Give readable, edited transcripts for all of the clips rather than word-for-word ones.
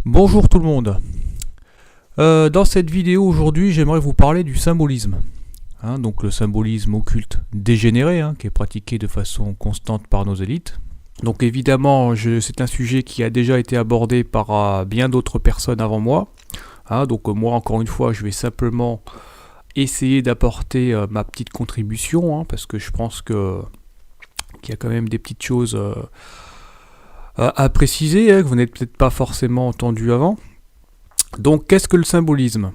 Bonjour tout le monde. Dans cette vidéo aujourd'hui, j'aimerais vous parler du symbolisme. Donc le symbolisme occulte dégénéré, qui est pratiqué de façon constante par nos élites. Donc évidemment, c'est un sujet qui a déjà été abordé par bien d'autres personnes avant moi. Donc moi, encore une fois, je vais simplement essayer d'apporter ma petite contribution, parce que je pense qu'il y a quand même des petites choses à préciser, que vous n'êtes peut-être pas forcément entendu avant. Donc qu'est-ce que le symbolisme ?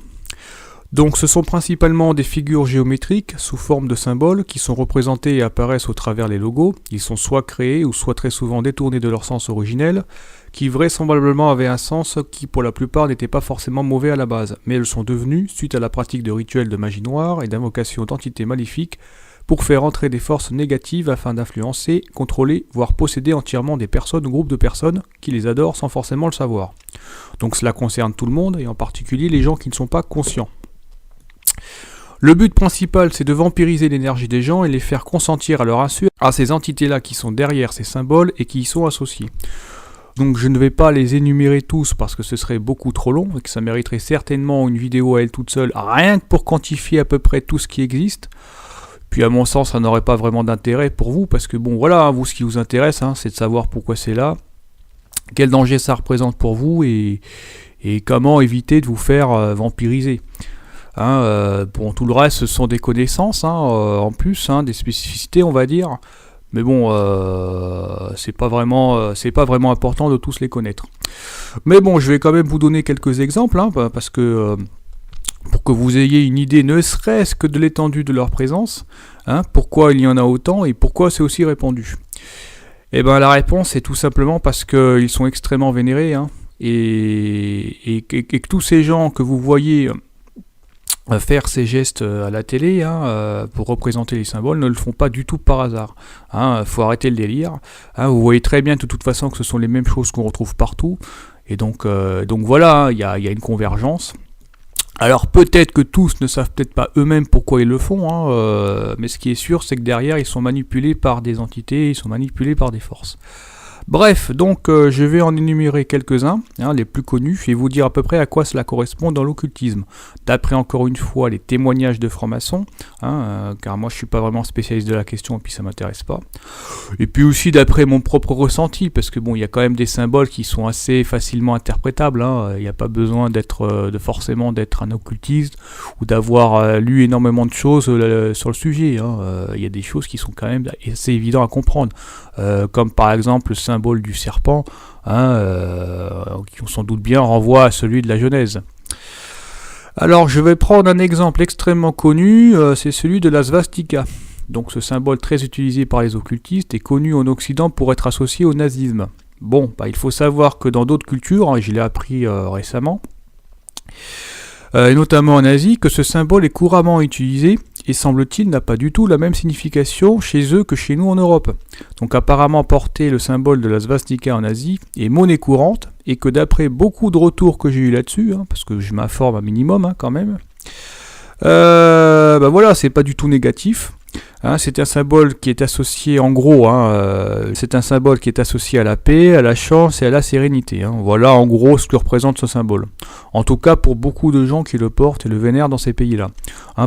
Donc ce sont principalement des figures géométriques sous forme de symboles qui sont représentées et apparaissent au travers les logos. Ils sont soit créés ou soit très souvent détournés de leur sens originel, qui vraisemblablement avaient un sens qui pour la plupart n'était pas forcément mauvais à la base, mais elles sont devenues, suite à la pratique de rituels de magie noire et d'invocation d'entités maléfiques, pour faire entrer des forces négatives afin d'influencer, contrôler, voire posséder entièrement des personnes ou groupes de personnes qui les adorent sans forcément le savoir. Donc cela concerne tout le monde, et en particulier les gens qui ne sont pas conscients. Le but principal, c'est de vampiriser l'énergie des gens et les faire consentir à leur insu à ces entités-là qui sont derrière ces symboles et qui y sont associés. Donc je ne vais pas les énumérer tous parce que ce serait beaucoup trop long et que ça mériterait certainement une vidéo à elle toute seule, rien que pour quantifier à peu près tout ce qui existe. Puis à mon sens, ça n'aurait pas vraiment d'intérêt pour vous, parce que bon voilà, vous ce qui vous intéresse, c'est de savoir pourquoi c'est là, quel danger ça représente pour vous et comment éviter de vous faire vampiriser. Bon, tout le reste, ce sont des connaissances, en plus, des spécificités, on va dire. Mais bon, c'est pas vraiment important de tous les connaître. Mais bon, je vais quand même vous donner quelques exemples, parce que pour que vous ayez une idée, ne serait-ce que de l'étendue de leur présence, pourquoi il y en a autant et pourquoi c'est aussi répandu. Eh bien, la réponse est tout simplement parce qu'ils sont extrêmement vénérés, et que tous ces gens que vous voyez faire ces gestes à la télé pour représenter les symboles ne le font pas du tout par hasard. Faut arrêter le délire. Vous voyez très bien de toute façon que ce sont les mêmes choses qu'on retrouve partout. Et donc voilà, il y a une convergence. Alors peut-être que tous ne savent peut-être pas eux-mêmes pourquoi ils le font, mais ce qui est sûr, c'est que derrière, ils sont manipulés par des entités, ils sont manipulés par des forces. Bref, donc je vais en énumérer quelques-uns, les plus connus, et vous dire à peu près à quoi cela correspond dans l'occultisme. D'après encore une fois les témoignages de francs-maçons, car moi je suis pas vraiment spécialiste de la question et puis ça m'intéresse pas. Et puis aussi d'après mon propre ressenti, parce que bon, il y a quand même des symboles qui sont assez facilement interprétables. Il n'y a pas besoin forcément d'être un occultiste ou d'avoir lu énormément de choses sur le sujet. Il y a des choses qui sont quand même assez évidentes à comprendre, comme par exemple le symbole du serpent, qui on s'en doute bien renvoie à celui de la Genèse. Alors je vais prendre un exemple extrêmement connu, c'est celui de la svastika. Donc ce symbole très utilisé par les occultistes est connu en Occident pour être associé au nazisme. Bon, il faut savoir que dans d'autres cultures, et je l'ai appris récemment, et notamment en Asie, que ce symbole est couramment utilisé et semble-t-il n'a pas du tout la même signification chez eux que chez nous en Europe. Donc apparemment porter le symbole de la svastika en Asie est monnaie courante et que d'après beaucoup de retours que j'ai eu là-dessus, parce que je m'informe un minimum quand même, voilà, c'est pas du tout négatif. C'est un symbole qui est associé, en gros, c'est un symbole qui est associé à la paix, à la chance et à la sérénité. Voilà en gros ce que représente ce symbole. En tout cas pour beaucoup de gens qui le portent et le vénèrent dans ces pays-là.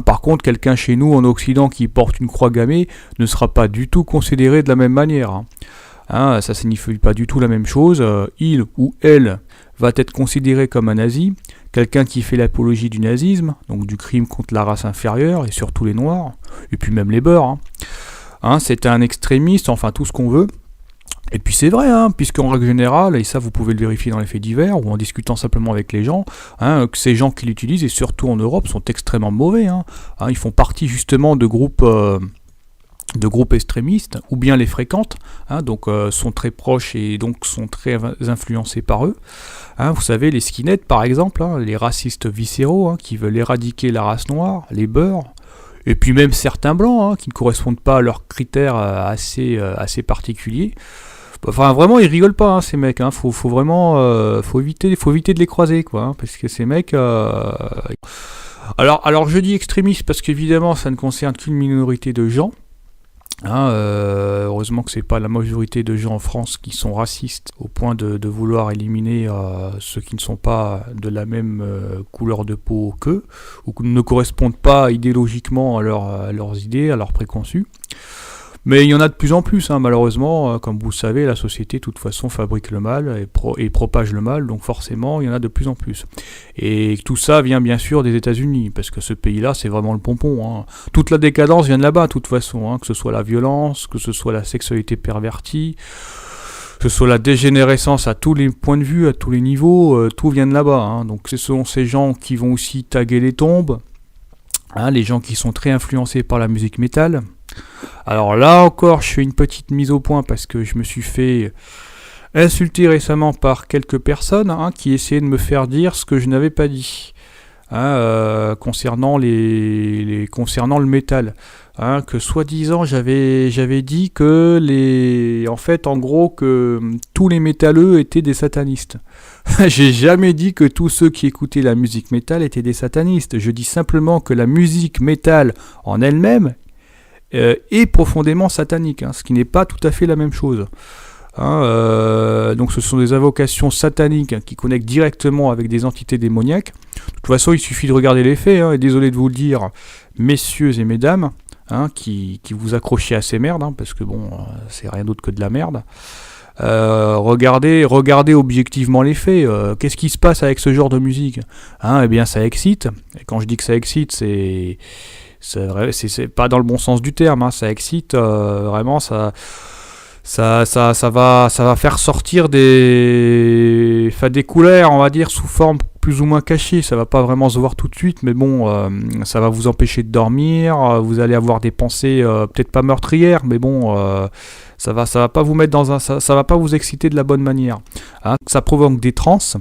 Par contre, quelqu'un chez nous en Occident qui porte une croix gammée ne sera pas du tout considéré de la même manière. Ça signifie pas du tout la même chose. Il ou elle va être considéré comme un nazi, quelqu'un qui fait l'apologie du nazisme, donc du crime contre la race inférieure, et surtout les noirs, et puis même les beurs. C'est un extrémiste, enfin tout ce qu'on veut. Et puis c'est vrai, puisqu'en règle générale, et ça vous pouvez le vérifier dans les faits divers, ou en discutant simplement avec les gens, que ces gens qui l'utilisent, et surtout en Europe, sont extrêmement mauvais. Ils font partie justement de groupes extrémistes, ou bien les fréquentent, donc sont très proches et donc sont très influencés par eux. Vous savez, les skinheads par exemple, les racistes viscéraux qui veulent éradiquer la race noire, les beurs, et puis même certains blancs qui ne correspondent pas à leurs critères assez particuliers. Enfin vraiment ils rigolent pas ces mecs, faut vraiment faut éviter de les croiser parce que ces mecs alors je dis extrémistes parce qu'évidemment ça ne concerne qu'une minorité de gens. Hein, heureusement que c'est pas la majorité de gens en France qui sont racistes au point de vouloir éliminer ceux qui ne sont pas de la même couleur de peau qu'eux, ou qui ne correspondent pas idéologiquement à leurs idées, à leurs préconçus. Mais il y en a de plus en plus, hein, malheureusement, comme vous le savez, la société, de toute façon, fabrique le mal et propage le mal, donc forcément, il y en a de plus en plus. Et tout ça vient bien sûr des États-Unis, parce que ce pays-là, c'est vraiment le pompon. Hein. Toute la décadence vient de là-bas, de toute façon, hein, que ce soit la violence, que ce soit la sexualité pervertie, que ce soit la dégénérescence à tous les points de vue, à tous les niveaux, tout vient de là-bas. Hein. Donc ce sont ces gens qui vont aussi taguer les tombes, hein, les gens qui sont très influencés par la musique métal. Alors là encore, je fais une petite mise au point parce que je me suis fait insulter récemment par quelques personnes, hein, qui essayaient de me faire dire ce que je n'avais pas dit, hein, concernant concernant le métal. Hein, que soi-disant j'avais dit que en gros que tous les métalleux étaient des satanistes. J'ai jamais dit que tous ceux qui écoutaient la musique métal étaient des satanistes. Je dis simplement que la musique métal en elle-même est profondément satanique, hein, ce qui n'est pas tout à fait la même chose. Hein, donc ce sont des invocations sataniques, hein, qui connectent directement avec des entités démoniaques. De toute façon, il suffit de regarder les faits, hein, et désolé de vous le dire, messieurs et mesdames, hein, qui vous accrochez à ces merdes, hein, parce que bon, c'est rien d'autre que de la merde. Regardez objectivement les faits. Qu'est-ce qui se passe avec ce genre de musique, hein? Eh bien, ça excite. Et quand je dis que ça excite, c'est pas dans le bon sens du terme, hein. Ça excite, vraiment, ça va faire sortir des couleurs, on va dire, sous forme plus ou moins cachée. Ça va pas vraiment se voir tout de suite, mais bon, ça va vous empêcher de dormir. Vous allez avoir des pensées peut-être pas meurtrières, mais bon, ça va pas vous mettre ça va pas vous exciter de la bonne manière. Hein. Ça provoque des transes.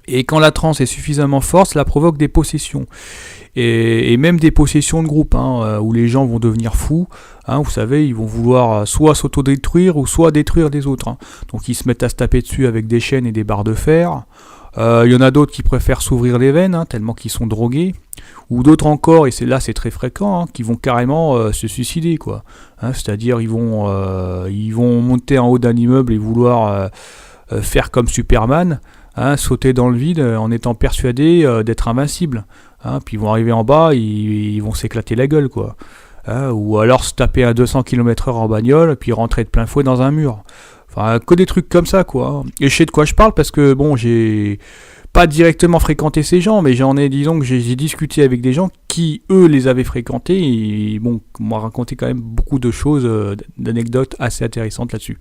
Et quand la transe est suffisamment forte, cela provoque des possessions. Et même des possessions de groupe, hein, où les gens vont devenir fous. Hein, vous savez, ils vont vouloir soit s'autodétruire ou soit détruire des autres. Hein. Donc ils se mettent à se taper dessus avec des chaînes et des barres de fer. Il y en a d'autres qui préfèrent s'ouvrir les veines, hein, tellement qu'ils sont drogués. Ou d'autres encore, et c'est très fréquent, hein, qui vont carrément se suicider, quoi. Hein, c'est-à-dire ils vont monter en haut d'un immeuble et vouloir faire comme Superman. Hein, sauter dans le vide en étant persuadés d'être invincibles. Hein, puis ils vont arriver en bas, ils vont s'éclater la gueule, quoi. Hein, ou alors se taper à 200 km/h en bagnole, puis rentrer de plein fouet dans un mur. Enfin, que des trucs comme ça, quoi. Et je sais de quoi je parle, parce que, bon, j'ai pas directement fréquenté ces gens, mais disons que j'ai discuté avec des gens qui, eux, les avaient fréquentés, et bon, m'ont raconté quand même beaucoup de choses, d'anecdotes assez intéressantes là-dessus.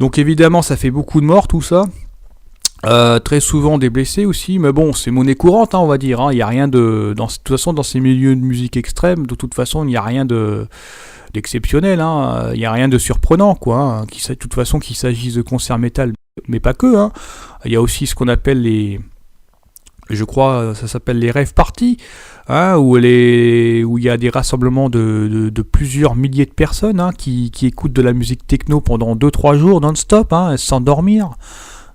Donc évidemment, ça fait beaucoup de morts, tout ça. Très souvent des blessés aussi, mais bon, c'est monnaie courante, hein, on va dire. Il y a rien de toute façon, dans ces milieux de musique extrême, de toute façon, il n'y a rien d'exceptionnel. Hein. Il n'y a rien de surprenant, quoi. Hein, de toute façon, qu'il s'agisse de concerts métal, mais pas que. Hein. Il y a aussi ce qu'on appelle je crois, ça s'appelle les rave parties, hein, où il y a des rassemblements de plusieurs milliers de personnes, hein, qui écoutent de la musique techno pendant 2-3 jours non-stop, hein, sans dormir.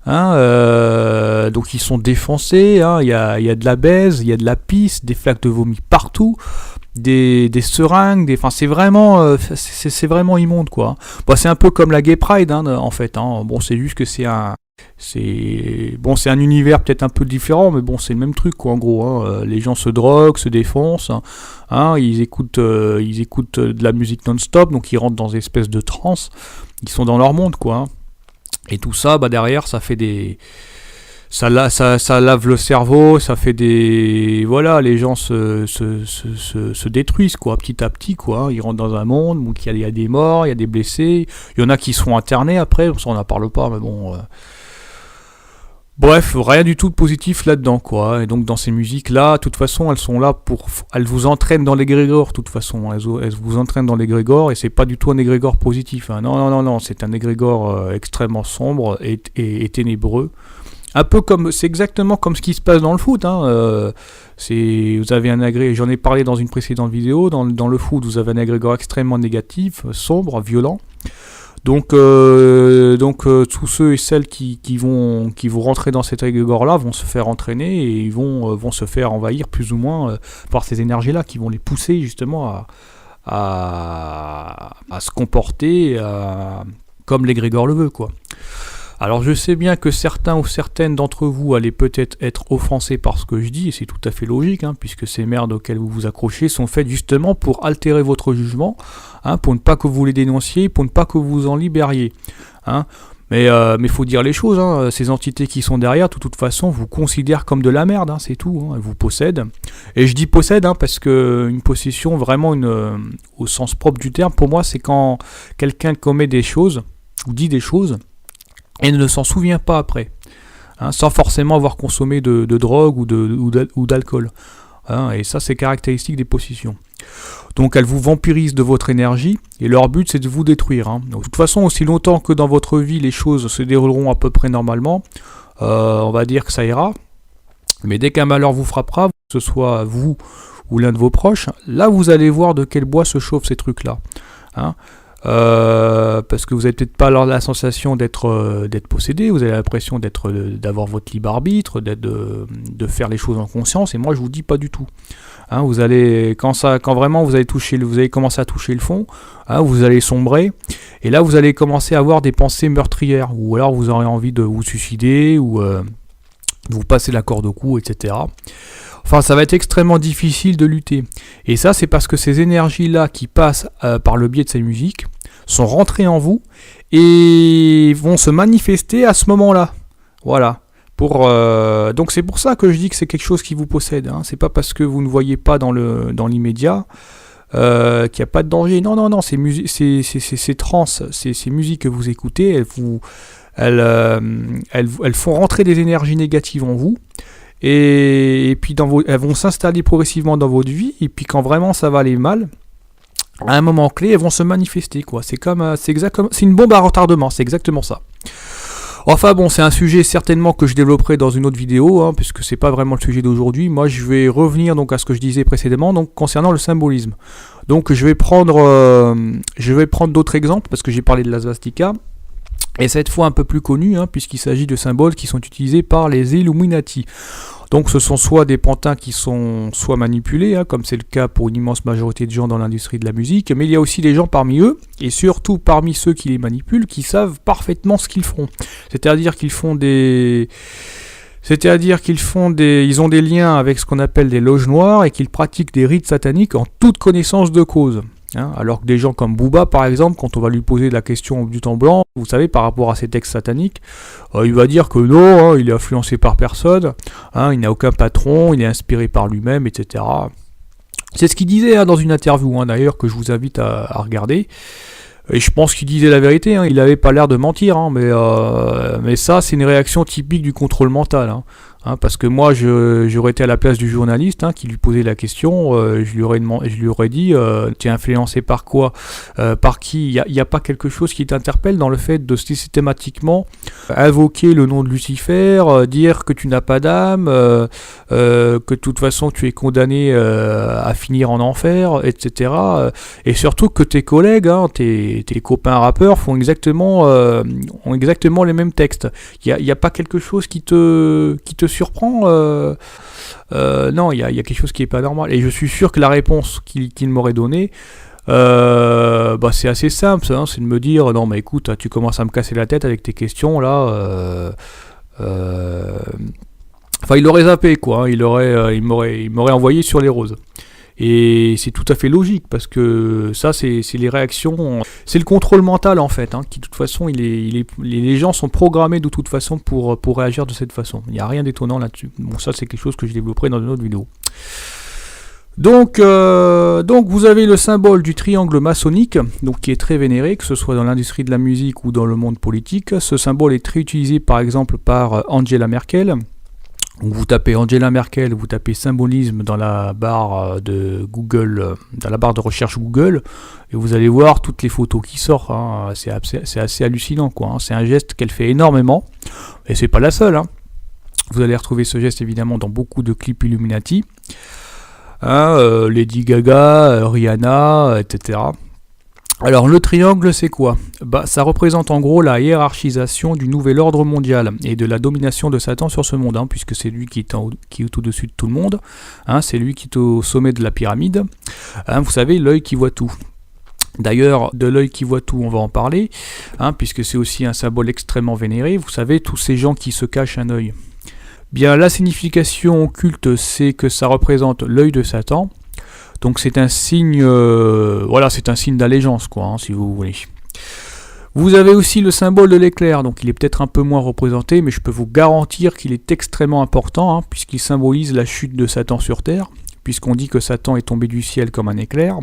Hein, donc ils sont défoncés, hein, il y a de la baise, il y a de la pisse, des flaques de vomi partout, des seringues, enfin c'est vraiment immonde, quoi. Bon, c'est un peu comme la Gay Pride, hein, en fait, hein. Bon, c'est juste que c'est un univers peut-être un peu différent, mais bon, c'est le même truc, quoi, en gros. Hein. Les gens se droguent, se défoncent, hein, ils écoutent de la musique non-stop, donc ils rentrent dans une espèce de transe, ils sont dans leur monde, quoi. Hein. Et tout ça, bah derrière, ça fait ça lave le cerveau, ça fait voilà, les gens se détruisent, quoi, petit à petit, quoi. Ils rentrent dans un monde où il y a des morts, il y a des blessés, il y en a qui seront internés après, ça on n'en parle pas, mais bon. Bref, rien du tout de positif là-dedans, quoi. Et donc dans ces musiques-là, de toute façon, elles sont là elles vous entraînent dans l'égrégore, de toute façon. Elles vous entraînent dans l'égrégore, et c'est pas du tout un égrégore positif. Hein. Non, c'est un égrégore extrêmement sombre et ténébreux. Un peu c'est exactement comme ce qui se passe dans le foot. Hein. Vous avez un agrégore, j'en ai parlé dans une précédente vidéo. Dans le foot, vous avez un égrégore extrêmement négatif, sombre, violent. Donc tous ceux et celles qui vont rentrer dans cet égrégore-là vont se faire entraîner et ils vont se faire envahir plus ou moins par ces énergies-là qui vont les pousser justement à se comporter comme l'égrégore le veut, quoi. Alors je sais bien que certains ou certaines d'entre vous allez peut-être être offensés par ce que je dis, et c'est tout à fait logique, hein, puisque ces merdes auxquelles vous vous accrochez sont faites justement pour altérer votre jugement, hein, pour ne pas que vous les dénonciez, pour ne pas que vous en libériez. Hein. Mais faut dire les choses, hein, ces entités qui sont derrière, de toute façon, vous considèrent comme de la merde, hein, c'est tout, hein, elles vous possèdent. Et je dis possède, hein, parce que une possession, vraiment au sens propre du terme, pour moi, c'est quand quelqu'un commet des choses, ou dit des choses, et ne s'en souvient pas après, hein, sans forcément avoir consommé de drogue ou d'alcool. Hein, et ça, c'est caractéristique des possessions. Donc elles vous vampirisent de votre énergie, et leur but c'est de vous détruire. Hein. Donc, de toute façon, aussi longtemps que dans votre vie les choses se dérouleront à peu près normalement, on va dire que ça ira. Mais dès qu'un malheur vous frappera, que ce soit vous ou l'un de vos proches, là vous allez voir de quel bois se chauffent ces trucs-là. Hein. Parce que vous n'avez peut-être pas la sensation d'être possédé, vous avez l'impression d'avoir votre libre arbitre, de faire les choses en conscience, et moi je vous dis pas du tout. Hein, vous allez, quand vraiment vous allez commencer à toucher le fond, hein, vous allez sombrer, et là vous allez commencer à avoir des pensées meurtrières, ou alors vous aurez envie de vous suicider, ou de vous passer la corde au cou, etc. Enfin, ça va être extrêmement difficile de lutter. Et ça, c'est parce que ces énergies-là qui passent par le biais de ces musiques sont rentrées en vous et vont se manifester à ce moment-là. Voilà. Donc c'est pour ça que je dis que c'est quelque chose qui vous possède. Hein. C'est pas parce que vous ne voyez pas dans l'immédiat qu'il n'y a pas de danger. Non. Ces trans, ces musiques que vous écoutez, elles font rentrer des énergies négatives en vous. Et puis elles vont s'installer progressivement dans votre vie, et puis quand vraiment ça va aller mal, à un moment clé, elles vont se manifester, quoi. C'est une bombe à retardement, c'est exactement ça. Enfin bon, c'est un sujet certainement que je développerai dans une autre vidéo, hein, puisque c'est pas vraiment le sujet d'aujourd'hui. Moi, je vais revenir donc à ce que je disais précédemment, donc concernant le symbolisme. Donc je vais prendre d'autres exemples, parce que j'ai parlé de la svastika. Et cette fois un peu plus connu, hein, puisqu'il s'agit de symboles qui sont utilisés par les Illuminati. Donc ce sont soit des pantins qui sont soit manipulés, hein, comme c'est le cas pour une immense majorité de gens dans l'industrie de la musique, mais il y a aussi des gens parmi eux, et surtout parmi ceux qui les manipulent, qui savent parfaitement ce qu'ils font. C'est-à-dire qu'ils ils ont des liens avec ce qu'on appelle des loges noires, et qu'ils pratiquent des rites sataniques en toute connaissance de cause. Hein, alors que des gens comme Booba, par exemple, quand on va lui poser la question du temps blanc, vous savez, par rapport à ses textes sataniques, il va dire que non, hein, il est influencé par personne, hein, il n'a aucun patron, il est inspiré par lui-même, etc. C'est ce qu'il disait, hein, dans une interview, hein, d'ailleurs, que je vous invite à regarder. Et je pense qu'il disait la vérité, hein, il n'avait pas l'air de mentir, hein, mais ça, c'est une réaction typique du contrôle mental. Hein, parce que moi, j'aurais été à la place du journaliste, hein, qui lui posait la question, je lui aurais dit, tu es influencé par quoi, par qui? Il n'y a pas quelque chose qui t'interpelle dans le fait de systématiquement invoquer le nom de Lucifer, dire que tu n'as pas d'âme, que de toute façon tu es condamné à finir en enfer, etc. Et surtout que tes collègues, hein, tes copains rappeurs font exactement les mêmes textes. Il n'y a pas quelque chose qui te surprend, non, il y a quelque chose qui est pas normal, et je suis sûr que la réponse qu'il m'aurait donnée, c'est assez simple, hein, c'est de me dire, non mais écoute, tu commences à me casser la tête avec tes questions là, enfin il aurait zappé, quoi, hein, il m'aurait envoyé sur les roses. Et c'est tout à fait logique, parce que ça, c'est les réactions, c'est le contrôle mental en fait, hein, qui de toute façon, les gens sont programmés de toute façon pour réagir de cette façon. Il n'y a rien d'étonnant là-dessus. Bon, ça c'est quelque chose que je développerai dans une autre vidéo. Donc vous avez le symbole du triangle maçonnique, donc qui est très vénéré, que ce soit dans l'industrie de la musique ou dans le monde politique. Ce symbole est très utilisé par exemple par Angela Merkel. Donc vous tapez Angela Merkel, vous tapez symbolisme dans la barre de Google, dans la barre de recherche Google, et vous allez voir toutes les photos qui sortent. Hein. C'est assez hallucinant, quoi. Hein. C'est un geste qu'elle fait énormément, et c'est pas la seule. Hein. Vous allez retrouver ce geste évidemment dans beaucoup de clips Illuminati. Hein, Lady Gaga, Rihanna, etc. Alors le triangle c'est quoi? Ça représente en gros la hiérarchisation du nouvel ordre mondial et de la domination de Satan sur ce monde, puisque c'est lui qui est au-dessus de tout le monde, c'est lui qui est au sommet de la pyramide, vous savez, l'œil qui voit tout. D'ailleurs, de l'œil qui voit tout, on va en parler, puisque c'est aussi un symbole extrêmement vénéré, vous savez, tous ces gens qui se cachent un œil. Bien, la signification occulte, c'est que ça représente l'œil de Satan. Donc c'est un signe, c'est un signe d'allégeance, quoi, si vous voulez. Vous avez aussi le symbole de l'éclair, donc il est peut-être un peu moins représenté, mais je peux vous garantir qu'il est extrêmement important, puisqu'il symbolise la chute de Satan sur Terre, puisqu'on dit que Satan est tombé du ciel comme un éclair.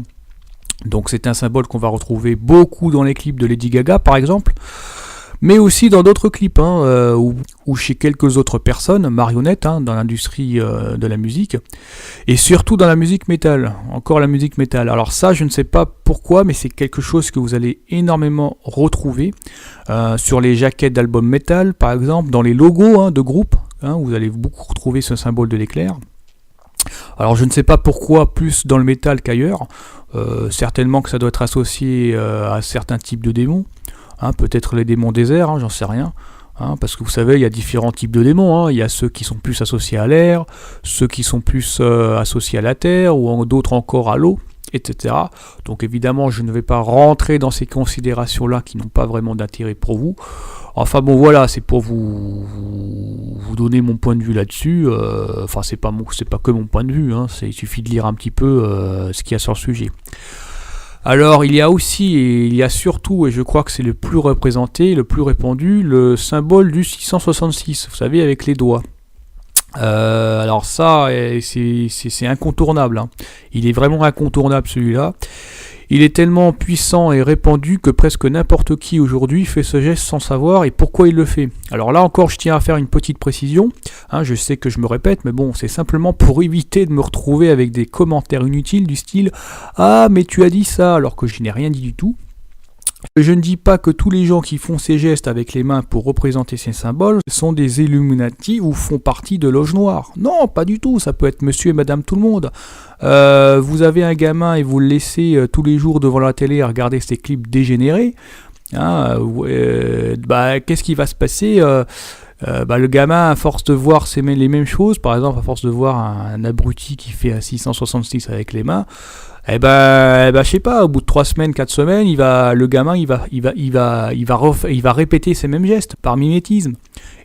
Donc c'est un symbole qu'on va retrouver beaucoup dans les clips de Lady Gaga, par exemple, mais aussi dans d'autres clips, ou chez quelques autres personnes, marionnettes, dans l'industrie de la musique, et surtout dans la musique métal, encore la musique métal. Alors ça, je ne sais pas pourquoi, mais c'est quelque chose que vous allez énormément retrouver sur les jaquettes d'albums métal, par exemple, dans les logos de groupes, vous allez beaucoup retrouver ce symbole de l'éclair. Alors je ne sais pas pourquoi plus dans le métal qu'ailleurs, certainement que ça doit être associé à certains types de démons, peut-être les démons déserts, j'en sais rien, parce que vous savez, il y a différents types de démons, il y a ceux qui sont plus associés à l'air, ceux qui sont plus associés à la terre, ou d'autres encore à l'eau, etc. Donc évidemment, je ne vais pas rentrer dans ces considérations-là qui n'ont pas vraiment d'intérêt pour vous. Enfin bon, voilà, c'est pour vous donner mon point de vue là-dessus. C'est pas que mon point de vue, il suffit de lire un petit peu ce qu'il y a sur le sujet. Alors il y a aussi, et il y a surtout, et je crois que c'est le plus représenté, le plus répandu, le symbole du 666, vous savez, avec les doigts. Alors ça, c'est incontournable, il est vraiment incontournable celui-là. Il est tellement puissant et répandu que presque n'importe qui aujourd'hui fait ce geste sans savoir et pourquoi il le fait. Alors là encore, je tiens à faire une petite précision. Je sais que je me répète, mais bon, c'est simplement pour éviter de me retrouver avec des commentaires inutiles du style « Ah, mais tu as dit ça » alors que je n'ai rien dit du tout. Je ne dis pas que tous les gens qui font ces gestes avec les mains pour représenter ces symboles sont des Illuminati ou font partie de loges noires. Non, pas du tout, ça peut être monsieur et madame tout le monde. Vous avez un gamin et vous le laissez tous les jours devant la télé à regarder ces clips dégénérés. Qu'est-ce qui va se passer le gamin, à force de voir les mêmes choses, par exemple, à force de voir un abruti qui fait un 666 avec les mains, je sais pas, au bout de 3 semaines, 4 semaines, le gamin, il va répéter ces mêmes gestes par mimétisme.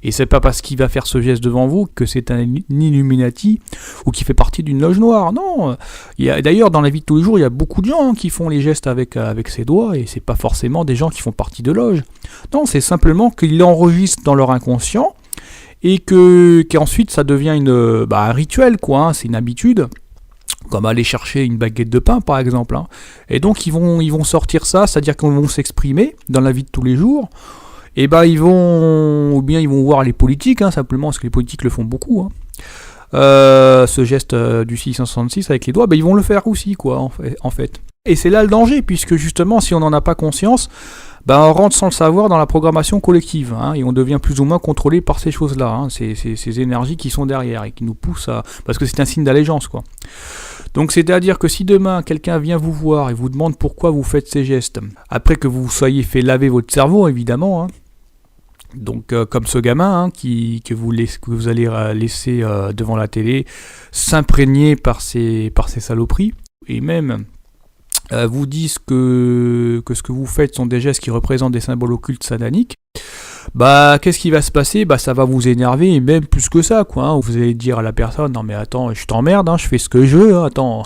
Et c'est pas parce qu'il va faire ce geste devant vous que c'est un Illuminati ou qui fait partie d'une loge noire. Non. D'ailleurs, dans la vie de tous les jours, il y a beaucoup de gens qui font les gestes avec ses doigts et c'est pas forcément des gens qui font partie de loges. Non, c'est simplement qu'ils l'enregistrent dans leur inconscient et qu'ensuite ça devient un rituel, quoi. C'est une habitude. Comme aller chercher une baguette de pain par exemple. Et donc ils vont sortir ça, c'est-à-dire qu'ils vont s'exprimer dans la vie de tous les jours. Et ils vont voir les politiques, simplement parce que les politiques le font beaucoup. Ce geste du 666 avec les doigts, ils vont le faire aussi, quoi, en fait. Et c'est là le danger, puisque justement, si on n'en a pas conscience, on rentre sans le savoir dans la programmation collective, et on devient plus ou moins contrôlé par ces choses-là, ces énergies qui sont derrière et qui nous poussent à... Parce que c'est un signe d'allégeance, quoi. Donc c'est-à-dire que si demain quelqu'un vient vous voir et vous demande pourquoi vous faites ces gestes, après que vous soyez fait laver votre cerveau, évidemment, donc comme ce gamin que vous allez laisser devant la télé s'imprégner par ces saloperies, et même vous disent que ce que vous faites sont des gestes qui représentent des symboles occultes sataniques, qu'est-ce qui va se passer ? Ça va vous énerver, et même plus que ça, quoi. Vous allez dire à la personne, non mais attends, je t'emmerde, je fais ce que je veux, attends.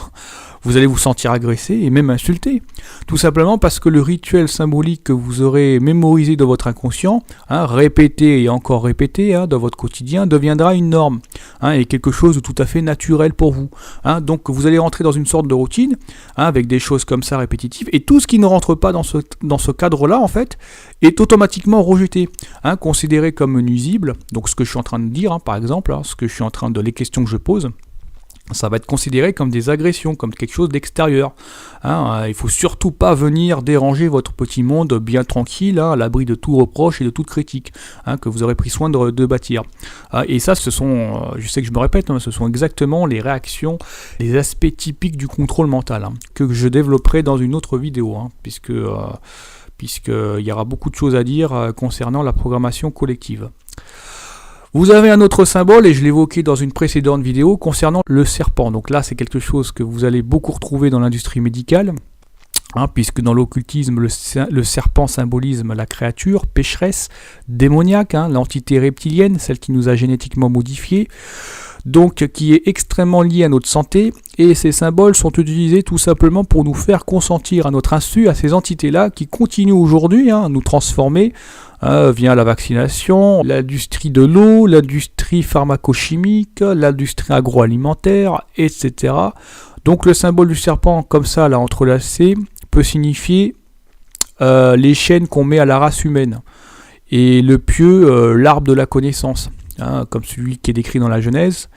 Vous allez vous sentir agressé et même insulté. Tout simplement parce que le rituel symbolique que vous aurez mémorisé dans votre inconscient, répété et encore répété dans votre quotidien, deviendra une norme, et quelque chose de tout à fait naturel pour vous. Donc vous allez rentrer dans une sorte de routine, avec des choses comme ça répétitives, et tout ce qui ne rentre pas dans ce cadre-là, en fait, est automatiquement rejeté, considéré comme nuisible. Donc ce que je suis en train de dire, par exemple, les questions que je pose, ça va être considéré comme des agressions, comme quelque chose d'extérieur. Il faut surtout pas venir déranger votre petit monde bien tranquille, à l'abri de tout reproche et de toute critique, que vous aurez pris soin de bâtir. Et ça, ce sont, je sais que je me répète, ce sont exactement les réactions, les aspects typiques du contrôle mental, que je développerai dans une autre vidéo, puisqu'il y aura beaucoup de choses à dire concernant la programmation collective. Vous avez un autre symbole, et je l'évoquais dans une précédente vidéo, concernant le serpent. Donc là, c'est quelque chose que vous allez beaucoup retrouver dans l'industrie médicale, puisque dans l'occultisme, le serpent symbolise la créature pécheresse, démoniaque, l'entité reptilienne, celle qui nous a génétiquement modifiés, donc qui est extrêmement liée à notre santé, et ces symboles sont utilisés tout simplement pour nous faire consentir à notre insu à ces entités-là qui continuent aujourd'hui à nous transformer via la vaccination, l'industrie de l'eau, l'industrie pharmacochimique, l'industrie agroalimentaire, etc. Donc le symbole du serpent, comme ça, là, entrelacé, peut signifier les chaînes qu'on met à la race humaine. Et le pieu, l'arbre de la connaissance, comme celui qui est décrit dans la Genèse.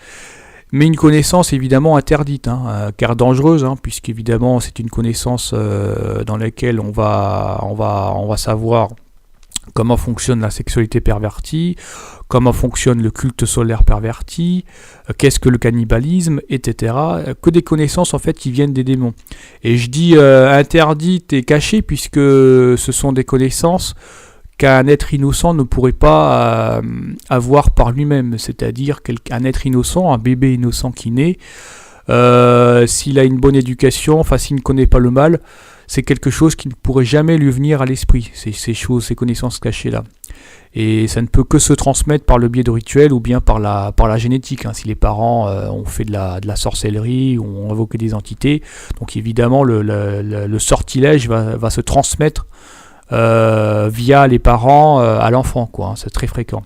Mais une connaissance évidemment interdite, car dangereuse, puisqu'évidemment c'est une connaissance dans laquelle on va savoir comment fonctionne la sexualité pervertie, comment fonctionne le culte solaire perverti, qu'est-ce que le cannibalisme, etc. Que des connaissances en fait qui viennent des démons. Et je dis interdites et cachées puisque ce sont des connaissances qu'un être innocent ne pourrait pas avoir par lui-même. C'est-à-dire qu'un être innocent, un bébé innocent qui naît, s'il a une bonne éducation, s'il ne connaît pas le mal, c'est quelque chose qui ne pourrait jamais lui venir à l'esprit, ces connaissances cachées-là. Et ça ne peut que se transmettre par le biais de rituels ou bien par la génétique, si les parents ont fait de la sorcellerie ou ont invoqué des entités. Donc évidemment, le sortilège va se transmettre via les parents à l'enfant, c'est très fréquent.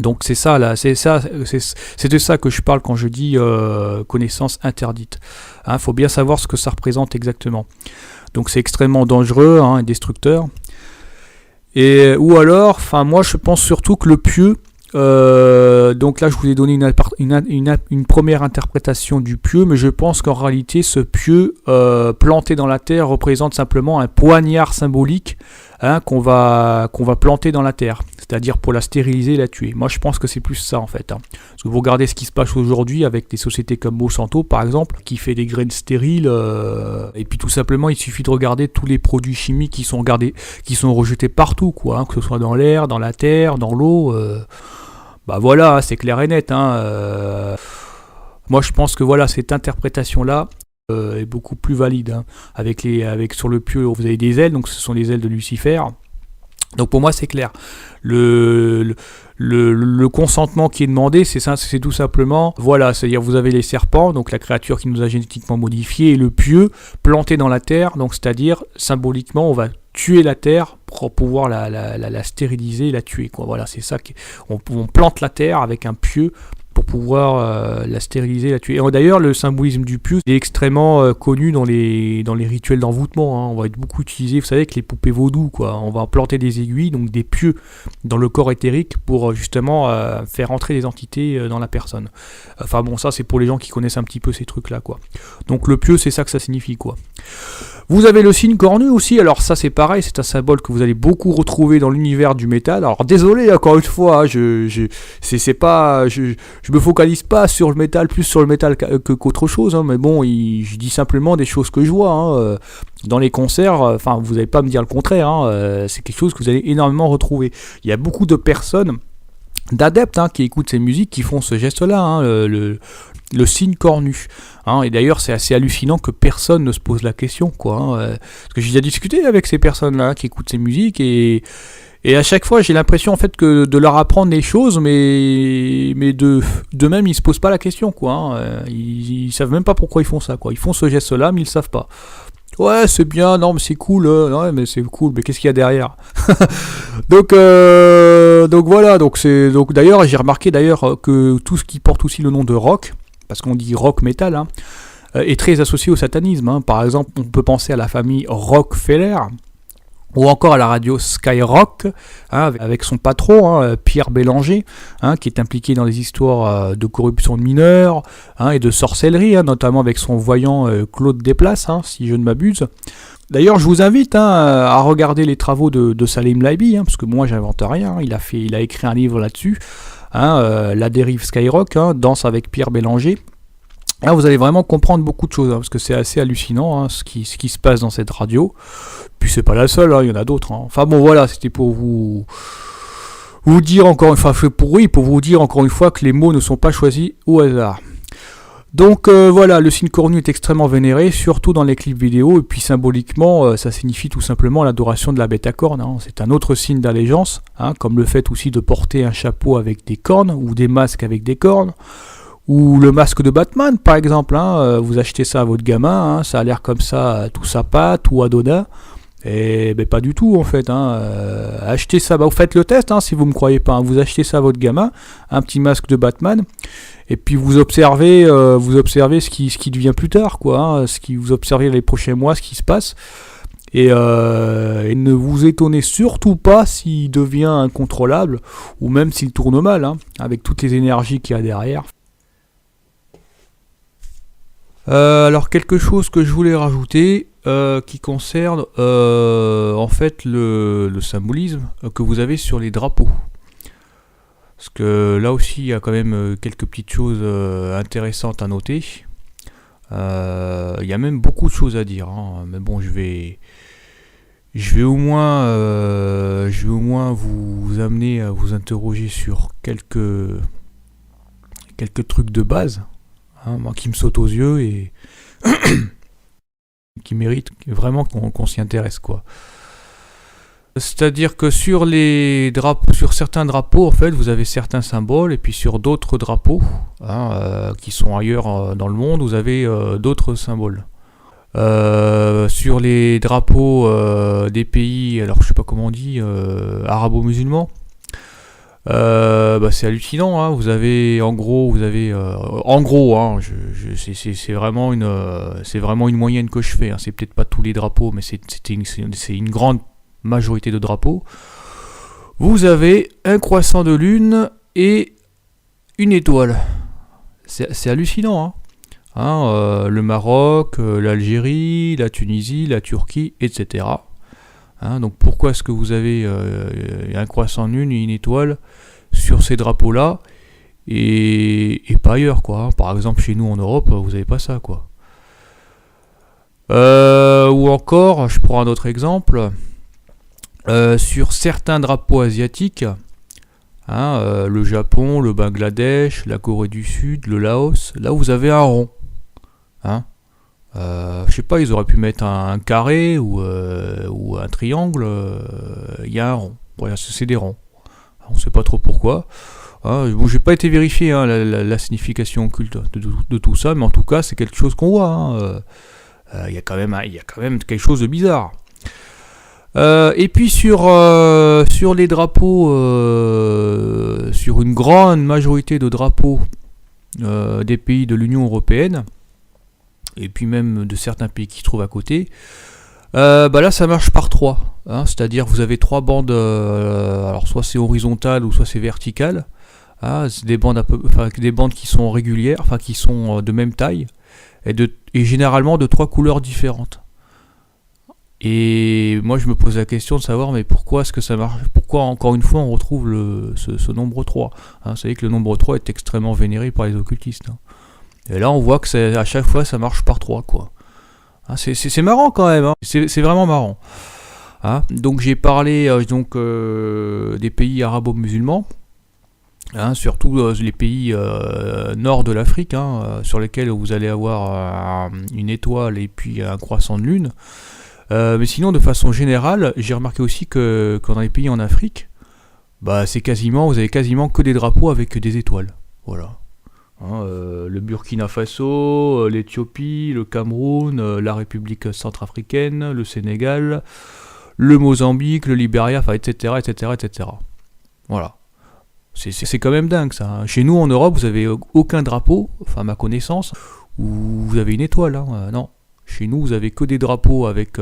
Donc c'est de ça que je parle quand je dis connaissance interdite. Faut bien savoir ce que ça représente exactement. Donc c'est extrêmement dangereux et destructeur. Ou alors, moi je pense surtout que le pieu, donc là je vous ai donné une première interprétation du pieu, mais je pense qu'en réalité ce pieu planté dans la terre représente simplement un poignard symbolique qu'on va planter dans la terre, c'est-à-dire pour la stériliser et la tuer. Moi je pense que c'est plus ça en fait. Parce que vous regardez ce qui se passe aujourd'hui avec des sociétés comme Monsanto par exemple, qui fait des graines stériles, et puis tout simplement il suffit de regarder tous les produits chimiques qui sont rejetés partout, que ce soit dans l'air, dans la terre, dans l'eau. Voilà, c'est clair et net. Moi je pense que cette interprétation-là est beaucoup plus valide. Sur le pieu, vous avez des ailes, donc ce sont les ailes de Lucifer. Donc pour moi c'est clair. Le consentement qui est demandé, c'est tout simplement, c'est-à-dire vous avez les serpents, donc la créature qui nous a génétiquement modifiés, et le pieu planté dans la terre, donc c'est-à-dire symboliquement on va tuer la terre pour pouvoir la stériliser et la tuer. C'est ça, on plante la terre avec un pieu pour pouvoir la stériliser, la tuer. Et d'ailleurs, le symbolisme du pieu est extrêmement connu dans les rituels d'envoûtement. On va être beaucoup utilisé, vous savez, avec les poupées vaudou, On va planter des aiguilles, donc des pieux, dans le corps éthérique pour justement faire entrer des entités dans la personne. Ça c'est pour les gens qui connaissent un petit peu ces trucs-là, Donc le pieu, c'est ça que ça signifie, Vous avez le signe cornu aussi, alors ça c'est pareil, c'est un symbole que vous allez beaucoup retrouver dans l'univers du métal. Alors désolé encore une fois, je me focalise pas sur le métal, plus sur le métal qu'autre chose, mais bon, je dis simplement des choses que je vois. Dans les concerts, vous n'allez pas me dire le contraire, c'est quelque chose que vous allez énormément retrouver. Il y a beaucoup de personnes, d'adeptes qui écoutent ces musiques, qui font ce geste-là, le signe cornu. Et d'ailleurs, c'est assez hallucinant que personne ne se pose la question, parce que j'ai déjà discuté avec ces personnes-là qui écoutent ces musiques, et à chaque fois, j'ai l'impression en fait que de leur apprendre des choses, mais de même, ils se posent pas la question, Ils savent même pas pourquoi ils font ça, Ils font ce geste-là, mais ils le savent pas. Ouais, c'est bien, non, mais c'est cool, ouais, mais c'est cool, mais qu'est-ce qu'il y a derrière? Donc voilà, donc d'ailleurs, j'ai remarqué que tout ce qui porte aussi le nom de rock, parce qu'on dit rock metal, est très associé au satanisme. Par exemple, on peut penser à la famille Rockefeller, ou encore à la radio Skyrock, avec son patron, Pierre Bélanger, qui est impliqué dans des histoires de corruption de mineurs et de sorcellerie, notamment avec son voyant Claude Desplaces, si je ne m'abuse. D'ailleurs, je vous invite à regarder les travaux de Salim Laibi, parce que moi, j'invente rien. Il a écrit un livre là-dessus, La dérive Skyrock, Danse avec Pierre Bélanger. Là, vous allez vraiment comprendre beaucoup de choses, parce que c'est assez hallucinant ce qui se passe dans cette radio. Puis c'est pas la seule, il y en a d'autres. Enfin bon, voilà, c'était pour vous dire encore une fois que les mots ne sont pas choisis au hasard. Donc voilà, le signe cornu est extrêmement vénéré, surtout dans les clips vidéo, et puis symboliquement, ça signifie tout simplement l'adoration de la bête à cornes. C'est un autre signe d'allégeance, comme le fait aussi de porter un chapeau avec des cornes, ou des masques avec des cornes, ou le masque de Batman par exemple. Vous achetez ça à votre gamin, ça a l'air comme ça, tout sa patte, ou Adona. Et ben pas du tout en fait. Achetez ça, vous faites le test si vous me croyez pas. Vous achetez ça à votre gamin, un petit masque de Batman, et puis vous observez ce qui devient plus tard, quoi. Vous observez les prochains mois, ce qui se passe. Et ne vous étonnez surtout pas s'il devient incontrôlable, ou même s'il tourne mal, avec toutes les énergies qu'il y a derrière. Alors quelque chose que je voulais rajouter qui concerne en fait le symbolisme que vous avez sur les drapeaux. Parce que là aussi il y a quand même quelques petites choses intéressantes à noter. Il y a même beaucoup de choses à dire, mais bon, je vais au moins vous amener à vous interroger sur quelques trucs de base. Moi qui me saute aux yeux et qui mérite vraiment qu'on s'y intéresse, quoi. C'est-à-dire que sur certains drapeaux, en fait, vous avez certains symboles, et puis sur d'autres drapeaux, qui sont ailleurs dans le monde, vous avez d'autres symboles. Sur les drapeaux des pays, alors je sais pas comment on dit, arabo-musulmans, c'est hallucinant, vous avez c'est vraiment une moyenne que je fais, c'est peut-être pas tous les drapeaux, mais c'est une grande majorité de drapeaux. Vous avez un croissant de lune et une étoile. C'est hallucinant, le Maroc, l'Algérie, la Tunisie, la Turquie, etc. Donc pourquoi est-ce que vous avez un croissant de lune et une étoile sur ces drapeaux-là et pas ailleurs, quoi. Par exemple, chez nous en Europe, vous n'avez pas ça, quoi. Ou encore, je prends un autre exemple, sur certains drapeaux asiatiques, le Japon, le Bangladesh, la Corée du Sud, le Laos, là vous avez un rond. Je sais pas, ils auraient pu mettre un carré ou un triangle. Il y a un rond. Voilà, c'est des ronds. On sait pas trop pourquoi. Bon, j'ai pas été vérifié la signification occulte de tout ça, mais en tout cas, c'est quelque chose qu'on voit. Il y a quand même quelque chose de bizarre. Et puis sur les drapeaux, sur une grande majorité de drapeaux des pays de l'Union européenne, et puis même de certains pays qui se trouvent à côté, là ça marche par trois, c'est-à-dire vous avez trois bandes, alors soit c'est horizontal ou soit c'est vertical, c'est des bandes des bandes qui sont régulières, qui sont de même taille, et généralement de trois couleurs différentes. Et moi je me pose la question de savoir, mais pourquoi est-ce que ça marche, pourquoi encore une fois on retrouve ce nombre 3, vous savez que le nombre 3 est extrêmement vénéré par les occultistes, Et là on voit que à chaque fois ça marche par 3, quoi. C'est marrant quand même, c'est vraiment marrant. Donc j'ai parlé des pays arabo-musulmans, surtout les pays nord de l'Afrique, sur lesquels vous allez avoir une étoile et puis un croissant de lune. Mais sinon, de façon générale, j'ai remarqué aussi que dans les pays en Afrique, vous avez quasiment que des drapeaux avec des étoiles. Voilà. Le Burkina Faso, l'Éthiopie, le Cameroun, la République centrafricaine, le Sénégal, le Mozambique, le Libéria, etc., etc., etc. Voilà. C'est quand même dingue ça. Chez nous en Europe, vous avez aucun drapeau, à ma connaissance, où vous avez une étoile. Non. Chez nous, vous avez que des drapeaux avec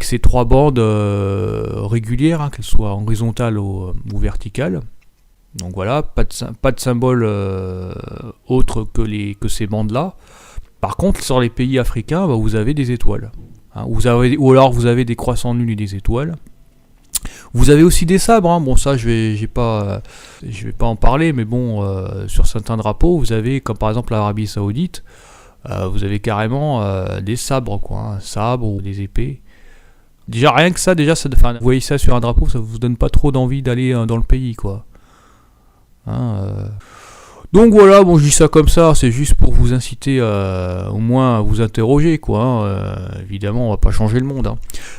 ces 3 bandes régulières, qu'elles soient horizontales ou verticales. Donc voilà, pas de symbole autre que ces bandes-là. Par contre, sur les pays africains, vous avez des étoiles. Ou alors vous avez des croissants nuls et des étoiles. Vous avez aussi des sabres. Bon, ça, je vais pas en parler, mais bon, sur certains drapeaux, vous avez, comme par exemple l'Arabie Saoudite, vous avez carrément des sabres, quoi, sabres ou des épées. Déjà, rien que ça, vous voyez ça sur un drapeau, ça vous donne pas trop d'envie d'aller dans le pays, quoi. Donc voilà, bon, je dis ça comme ça, c'est juste pour vous inciter au moins à vous interroger, quoi. Évidemment, on va pas changer le monde.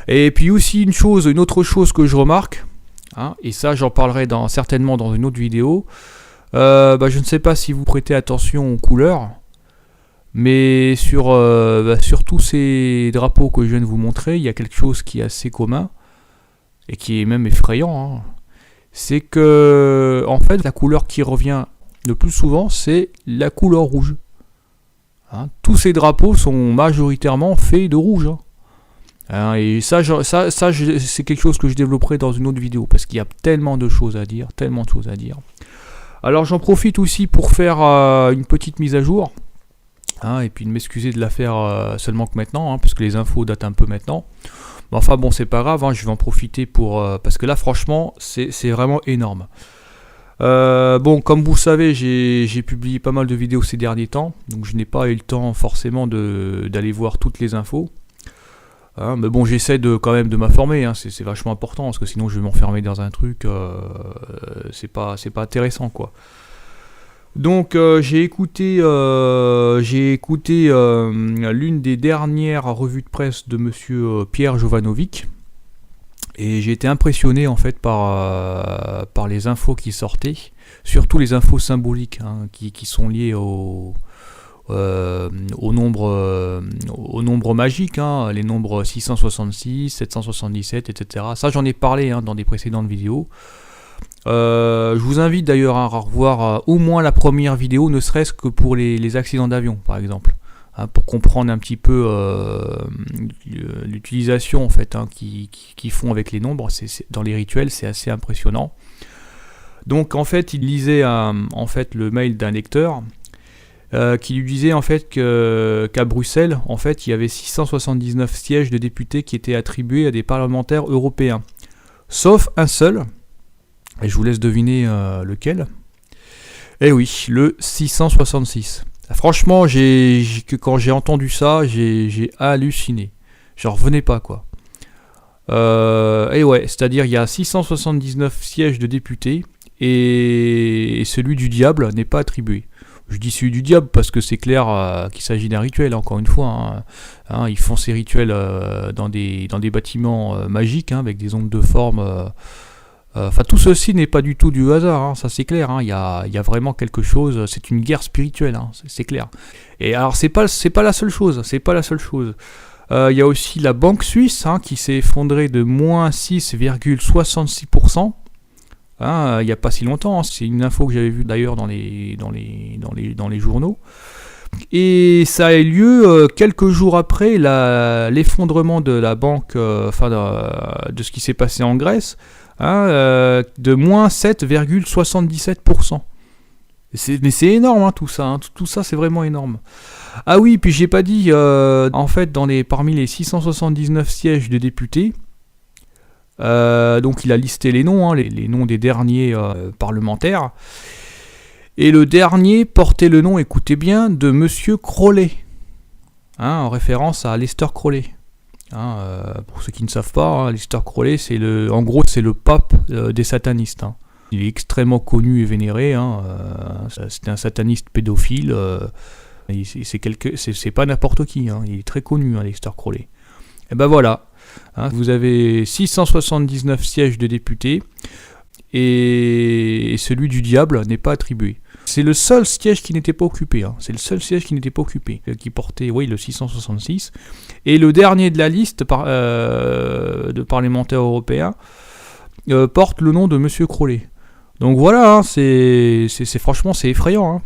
Et puis aussi une autre chose que je remarque, et ça j'en parlerai certainement dans une autre vidéo. Je ne sais pas si vous prêtez attention aux couleurs, mais sur tous ces drapeaux que je viens de vous montrer, il y a quelque chose qui est assez commun et qui est même effrayant. C'est que en fait la couleur qui revient le plus souvent, c'est la couleur rouge. Tous ces drapeaux sont majoritairement faits de rouge. Et ça, c'est quelque chose que je développerai dans une autre vidéo, parce qu'il y a tellement de choses à dire, Alors j'en profite aussi pour faire une petite mise à jour, et puis de m'excuser de la faire seulement que maintenant, parce que les infos datent un peu maintenant. Mais enfin bon, c'est pas grave, je vais en profiter parce que là, franchement, c'est vraiment énorme. Comme vous le savez, j'ai publié pas mal de vidéos ces derniers temps, donc je n'ai pas eu le temps forcément d'aller voir toutes les infos. Mais bon, j'essaie quand même de m'informer, c'est vachement important, parce que sinon je vais m'enfermer dans un truc, c'est pas intéressant, quoi. Donc j'ai écouté l'une des dernières revues de presse de monsieur Pierre Jovanovic. Et j'ai été impressionné en fait par les infos qui sortaient, surtout les infos symboliques qui sont liées au nombre magique, les nombres 666, 777, etc. Ça j'en ai parlé dans des précédentes vidéos. Je vous invite d'ailleurs à revoir au moins la première vidéo, ne serait-ce que pour les accidents d'avion par exemple. Pour comprendre un petit peu l'utilisation en fait qu'ils font avec les nombres, dans les rituels, c'est assez impressionnant. Donc en fait, il lisait le mail d'un lecteur qui lui disait en fait qu'à Bruxelles, en fait, il y avait 679 sièges de députés qui étaient attribués à des parlementaires européens, sauf un seul. Et je vous laisse deviner lequel. Eh oui, le 666. Franchement, quand j'ai entendu ça, j'ai halluciné. J'en revenais pas, quoi. Et ouais, c'est-à-dire il y a 679 sièges de députés et celui du diable n'est pas attribué. Je dis celui du diable parce que c'est clair qu'il s'agit d'un rituel, encore une fois. Ils font ces rituels dans des bâtiments magiques, avec des ondes de forme. Tout ceci n'est pas du tout du hasard, ça c'est clair. Il y a vraiment quelque chose. C'est une guerre spirituelle, c'est clair. Et alors c'est pas la seule chose. Il y a aussi la banque suisse qui s'est effondrée de moins 6,66%. Il n'y a pas si longtemps. C'est une info que j'avais vue d'ailleurs dans les journaux. Et ça a eu lieu quelques jours après l'effondrement de la banque, de ce qui s'est passé en Grèce. De moins 7,77%. Mais c'est énorme tout ça, tout ça c'est vraiment énorme. Ah oui, puis j'ai pas dit, en fait parmi les 679 sièges de députés, donc il a listé les noms, les noms des derniers parlementaires, et le dernier portait le nom, écoutez bien, de Monsieur Crowley, en référence à Aleister Crowley. Pour ceux qui ne savent pas, Aleister Crowley, c'est le pape des satanistes. Il est extrêmement connu et vénéré. C'est un sataniste pédophile. C'est pas n'importe qui. Il est très connu, Aleister Crowley. Et ben voilà. Vous avez 679 sièges de députés et celui du diable n'est pas attribué. C'est le seul siège qui n'était pas occupé. Qui portait, le 666. Et le dernier de la liste de parlementaires européens porte le nom de Monsieur Crowley. Donc voilà, franchement c'est effrayant.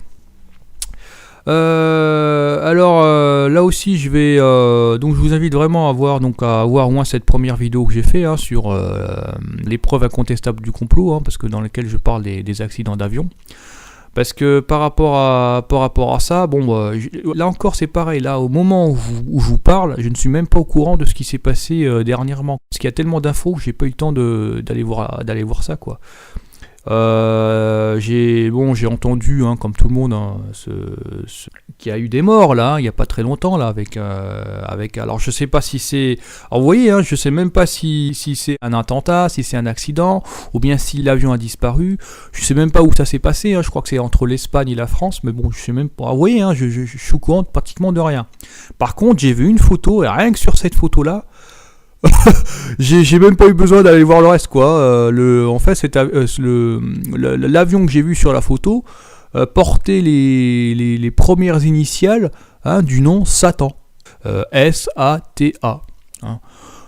Là aussi je vais donc je vous invite vraiment à voir au moins cette première vidéo que j'ai fait sur les preuves incontestables du complot, parce que dans lesquelles je parle des accidents d'avion. Parce que par rapport à ça, là encore c'est pareil, là au moment où je vous parle, je ne suis même pas au courant de ce qui s'est passé dernièrement. Parce qu'il y a tellement d'infos que j'ai pas eu le temps d'aller voir ça, quoi. J'ai entendu, comme tout le monde, qu'il y a eu des morts là, il n'y a pas très longtemps là, avec alors je sais pas si c'est, alors vous voyez, je sais même pas si c'est un attentat, si c'est un accident, ou bien si l'avion a disparu. Je sais même pas où ça s'est passé, je crois que c'est entre l'Espagne et la France, mais bon, je sais même pas. Vous voyez, je suis au courant pratiquement de rien. Par contre, j'ai vu une photo, et rien que sur cette photo là, j'ai même pas eu besoin d'aller voir le reste, quoi. En fait, l'avion que j'ai vu sur la photo portait les premières initiales du nom Satan, S-A-T-A.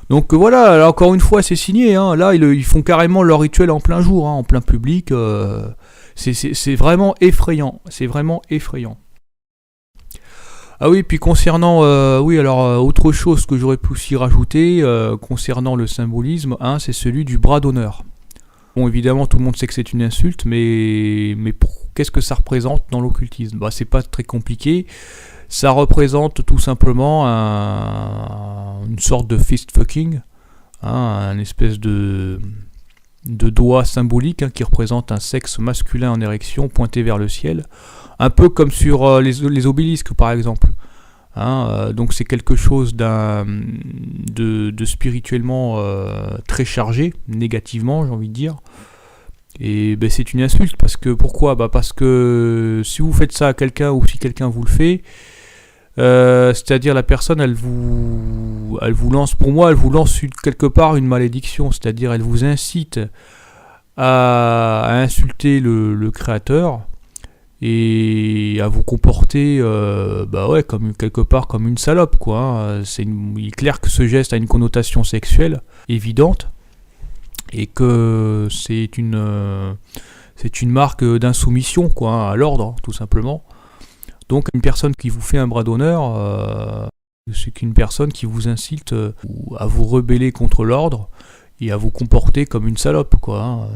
Donc voilà, là, encore une fois, c'est signé. Là, ils font carrément leur rituel en plein jour, en plein public. C'est vraiment effrayant. C'est vraiment effrayant. Ah oui, puis concernant, autre chose que j'aurais pu aussi rajouter concernant le symbolisme, c'est celui du bras d'honneur. Bon, évidemment, tout le monde sait que c'est une insulte, mais qu'est-ce que ça représente dans l'occultisme ? C'est pas très compliqué. Ça représente tout simplement une sorte de fist fucking, un espèce de doigt symbolique qui représente un sexe masculin en érection pointé vers le ciel, un peu comme sur les obélisques par exemple. Donc c'est quelque chose de spirituellement très chargé, négativement j'ai envie de dire. Et c'est une insulte, parce que pourquoi ? Parce que si vous faites ça à quelqu'un, ou si quelqu'un vous le fait, c'est-à-dire la personne elle vous lance, pour moi elle vous lance quelque part une malédiction, c'est-à-dire elle vous incite à insulter le créateur et à vous comporter comme quelque part comme une salope, quoi. Il est clair que ce geste a une connotation sexuelle évidente et que c'est une marque d'insoumission, quoi, à l'ordre, tout simplement. Donc une personne qui vous fait un bras d'honneur, c'est qu'une personne qui vous incite à vous rebeller contre l'ordre et à vous comporter comme une salope, quoi.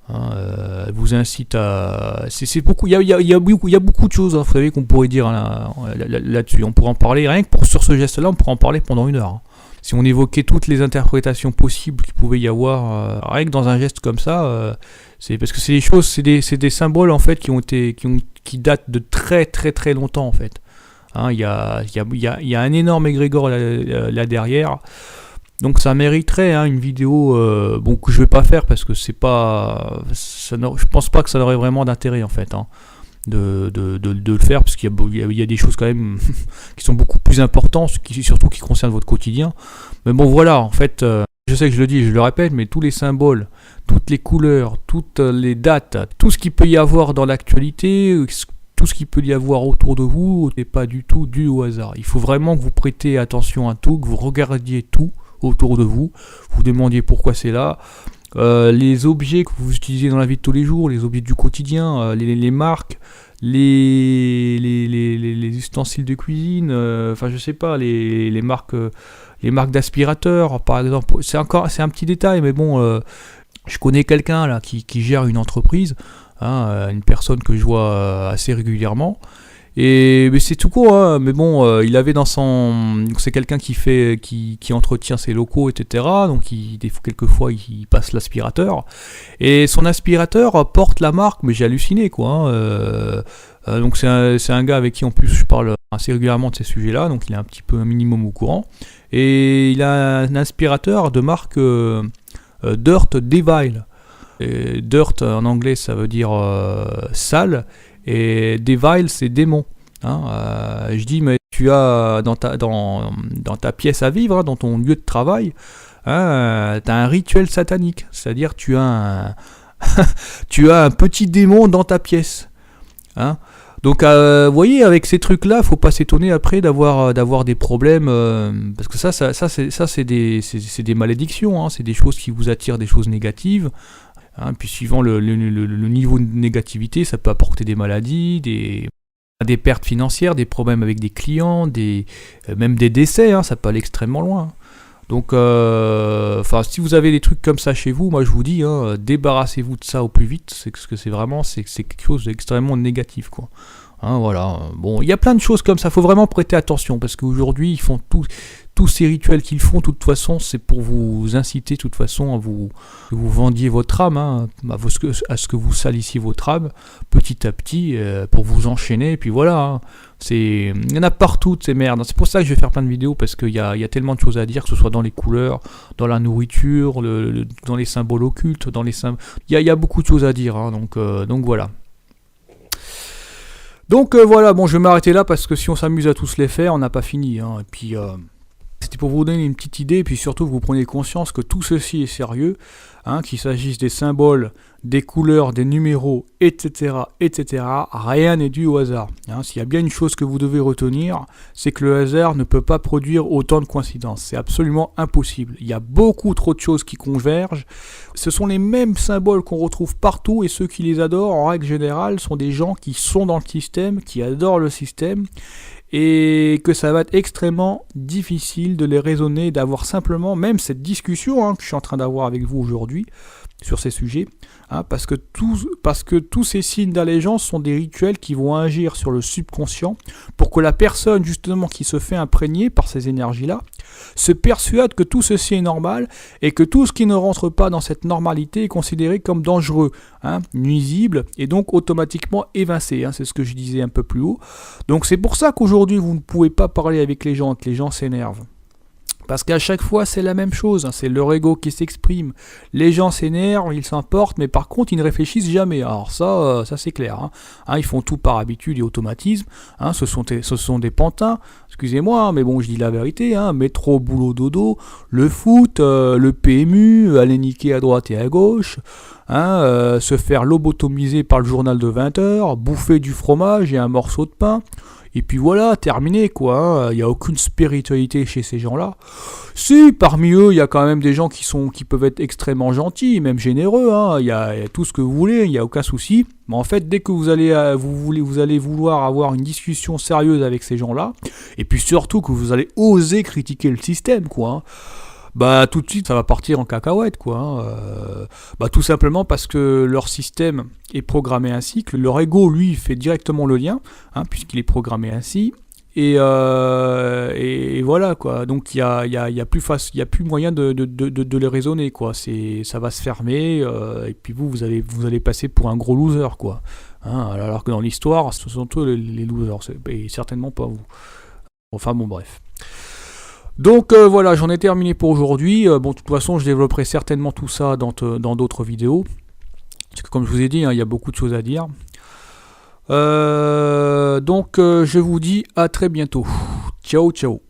Elle vous incite à... C'est beaucoup, il y a beaucoup de choses, vous savez, qu'on pourrait dire là-dessus. On pourrait en parler, rien que sur ce geste-là, on pourrait en parler pendant 1 heure. Si on évoquait toutes les interprétations possibles qu'il pouvait y avoir, rien que dans un geste comme ça, c'est parce que c'est des choses, c'est des symboles en fait qui datent de très très très longtemps en fait. Il y a un énorme égrégore là derrière. Donc ça mériterait une vidéo que je vais pas faire parce que je pense pas que ça aurait vraiment d'intérêt en fait de le faire, parce qu'il y a des choses quand même qui sont beaucoup plus importantes, surtout qui concernent votre quotidien. Mais bon voilà, en fait, je sais que je le dis, je le répète, mais tous les symboles, toutes les couleurs, toutes les dates, tout ce qu'il peut y avoir dans l'actualité, tout ce qu'il peut y avoir autour de vous n'est pas du tout dû au hasard. Il faut vraiment que vous prêtiez attention à tout, que vous regardiez tout autour de vous, vous demandiez pourquoi c'est là. Les objets que vous utilisez dans la vie de tous les jours, les objets du quotidien, les marques, les ustensiles de cuisine, je sais pas, les marques d'aspirateurs par exemple. C'est un petit détail, mais bon, je connais quelqu'un là qui gère une entreprise, une personne que je vois assez régulièrement. Mais c'est tout court, mais bon, il avait c'est quelqu'un qui entretient ses locaux, etc. Donc quelquefois il passe l'aspirateur, et son aspirateur porte la marque, mais j'ai halluciné, quoi. Donc c'est un gars avec qui en plus je parle assez régulièrement de ces sujets-là, donc il est un minimum au courant. Et il a un aspirateur de marque Dirt Devil. Et Dirt en anglais ça veut dire sale. Et Devil, c'est démon. Je dis, mais tu as dans ta pièce à vivre, dans ton lieu de travail, tu as un rituel satanique. C'est-à-dire tu as un petit démon dans ta pièce. Donc, vous voyez, avec ces trucs-là, faut pas s'étonner après d'avoir des problèmes, parce que ça c'est des malédictions. C'est des choses qui vous attirent, des choses négatives. Puis suivant le niveau de négativité, ça peut apporter des maladies, des pertes financières, des problèmes avec des clients, même des décès, hein, ça peut aller extrêmement loin. Donc, si vous avez des trucs comme ça chez vous, moi je vous dis, hein, débarrassez-vous de ça au plus vite, c'est quelque chose d'extrêmement négatif, quoi. Hein, voilà. Bon, il y a plein de choses comme ça, faut vraiment prêter attention, parce qu'aujourd'hui, ils font tous ces rituels qu'ils font, de toute façon, c'est pour vous inciter, de toute façon, à vous vendiez votre âme, hein, à ce que vous salissiez votre âme, petit à petit, pour vous enchaîner, et puis voilà, hein. Il y en a partout de ces merdes. C'est pour ça que je vais faire plein de vidéos, parce qu'il y a tellement de choses à dire, que ce soit dans les couleurs, dans la nourriture, dans les symboles occultes, il y a beaucoup de choses à dire, hein, donc voilà. Donc voilà, bon, je vais m'arrêter là, parce que si on s'amuse à tous les faire, on n'a pas fini, hein, et puis... C'était pour vous donner une petite idée, et puis surtout que vous preniez conscience que tout ceci est sérieux, hein, qu'il s'agisse des symboles, des couleurs, des numéros, etc., etc., rien n'est dû au hasard. Hein. S'il y a bien une chose que vous devez retenir, c'est que le hasard ne peut pas produire autant de coïncidences. C'est absolument impossible. Il y a beaucoup trop de choses qui convergent. Ce sont les mêmes symboles qu'on retrouve partout, et ceux qui les adorent, en règle générale, sont des gens qui sont dans le système, qui adorent le système, et que ça va être extrêmement difficile de les raisonner, d'avoir simplement même cette discussion, hein, que je suis en train d'avoir avec vous aujourd'hui sur ces sujets, hein, parce que tous ces signes d'allégeance sont des rituels qui vont agir sur le subconscient pour que la personne justement qui se fait imprégner par ces énergies-là se persuade que tout ceci est normal et que tout ce qui ne rentre pas dans cette normalité est considéré comme dangereux, hein, nuisible et donc automatiquement évincé, hein, c'est ce que je disais un peu plus haut. Donc c'est pour ça qu'aujourd'hui vous ne pouvez pas parler avec les gens, que les gens s'énervent. Parce qu'à chaque fois, c'est la même chose, hein, c'est leur ego qui s'exprime. Les gens s'énervent, ils s'emportent, mais par contre, ils ne réfléchissent jamais. Alors ça c'est clair. Hein. Hein, ils font tout par habitude et automatisme. Hein, ce sont des pantins, excusez-moi, mais bon, je dis la vérité. Hein, métro, boulot, dodo, le foot, le PMU, aller niquer à droite et à gauche, hein, se faire lobotomiser par le journal de 20 heures, bouffer du fromage et un morceau de pain. Et puis voilà, terminé quoi, il n'y a aucune spiritualité chez ces gens-là. Si, parmi eux, il y a quand même des gens qui peuvent être extrêmement gentils, même généreux, hein. Il y a tout ce que vous voulez, il n'y a aucun souci. Mais en fait, dès que vous allez vouloir avoir une discussion sérieuse avec ces gens-là, et puis surtout que vous allez oser critiquer le système, quoi, hein, bah tout de suite ça va partir en cacahuète, quoi, hein. Tout simplement parce que leur système est programmé ainsi, que leur ego lui fait directement le lien, hein, puisqu'il est programmé ainsi, et voilà quoi. Donc il y a plus moyen de les raisonner, quoi. Ça va se fermer, et puis vous allez passer pour un gros loser, quoi, hein, alors que dans l'histoire ce sont eux les losers, et certainement pas vous. Enfin bon, bref. Donc voilà, j'en ai terminé pour aujourd'hui. Bon, de toute façon, je développerai certainement tout ça dans d'autres vidéos. Parce que comme je vous ai dit, hein, il y a beaucoup de choses à dire. Donc je vous dis à très bientôt. Ciao, ciao.